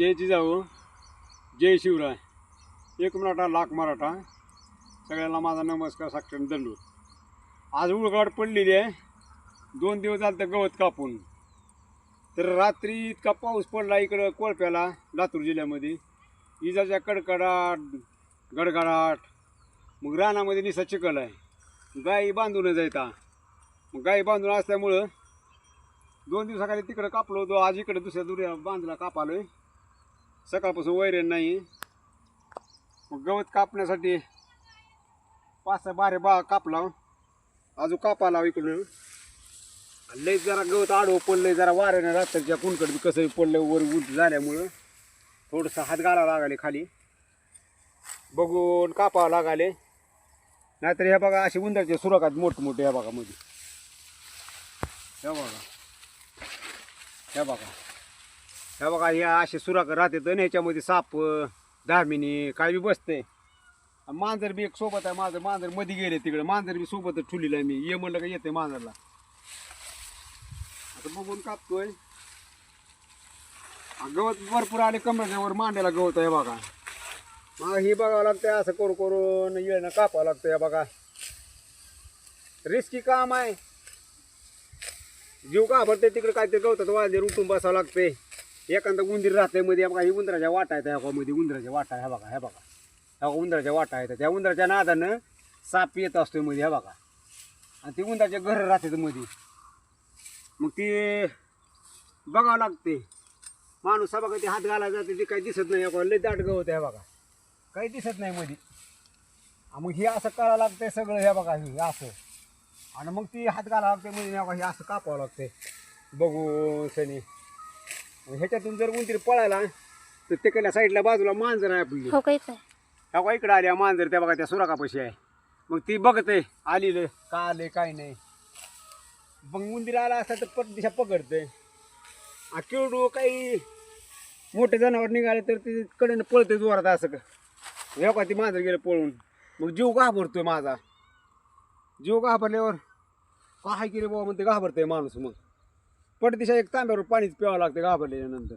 जय जिजाऊ, जय शिवराय, एक मराठा लाख मराठा. सगळ्यांना माझा नमस्कार, साक्षर दंडू. आज उळगाड पडलेली आहे. 2 दिवस झाले तर गवत कापून. तर रात्री इतका पाऊस पडला इकडं कोळप्याला, लातूर जिल्ह्यामध्ये. इजाच्या कडकडाट, गडगडाट. मग रानामध्ये निसा चिखल आहे. गाई बांधून जायता. मग गाई बांधून असल्यामुळं 2 दिवसाखाली तिकडं कापलो होतो. आज इकडं दुसऱ्या दुऱ्या बांधला कापालोय. सकाळपासून वैरण नाही. मग गवत कापण्यासाठी 5-6 बारे कापला. अजून कापाला इकडून. लई जरा गवत आडवं पडलंय, जरा वाऱ्याने रात्रीच्या कुणकडे कसं पडलं वर उंच झाल्यामुळं थोडंसं हात घालावं लागाले खाली, बघून कापावं लागाले. नाहीतर ह्या बघा असे उंदराचे सुरकात मोठमोठे. ह्या बघा मध्ये, ह्या बघा, ह्या बघा, ह्या बघा, ह्या असे सुराक राहतात आणि ह्याच्यामध्ये साप, धामिनी काय बी बसते. मांजर बी एक सोबत आहे माझं. मांजर मध्ये गेले तिकडे. मांजर बी सोबतच ठुलीला आहे मी. ये म्हणलं का येते मांजरला. आता बघून कापतोय. गवत भरपूर आले कमरेवर, मांड्याला गवत आहे बघा. मग ही बघावं लागतंय. असं करू करून येणं कापावं लागतं. या बघा, रिस्की काम आहे. जीव का भरते तिकडे काय ते गवतात वाजले उठून बसावं लागते. एखादा उंदीर राहते मध्ये. बघा ही उंदराच्या वाटा आहेत. ह्या मध्ये उंदराच्या वाटा. ह्या बघा, ह्या बघा, ह्या उंदराच्या वाटा आहेत. त्या उंदराच्या नादानं साप येत असतो मध्ये. ह्या बघा, आणि ती उंदराचे घर राहते मध्ये. मग ती बघावं लागते. माणूस बघा ते हात घालायला जाते, ती काही दिसत नाही. लय दाट गवत आहे बघा, काही दिसत नाही मध्ये. मग हे असं करावं लागतंय सगळं. ह्या बघा हे असं, आणि मग ती हात घालावं लागते मध्ये. हे असं कापावं लागते बघू सनी. ह्याच्यातून जर उंदीर पळायला तर तिकडल्या साईडला बाजूला मांजर आहे आपली. ह्या का इकडं आली मांजर. त्या बघा त्या सुराकापाशी आहे. मग ती बघते आलेलं का आले काय नाही. मग उंदीर आला असता तर पट दिशा पकडते. किरडू काही मोठे जनावर निघाले तर ती कडेनं पळते जोरात असं का. ह्या का ती मांजर गेलं पळून. मग जीव घाबरतोय माझा. जीव घाबरल्यावर काय केले बाबा म्हणते, घाबरतोय माणूस. मग पट दिशा एक तांब्यावर पाणीच प्यावं लागतं घाबरल्यानंतर.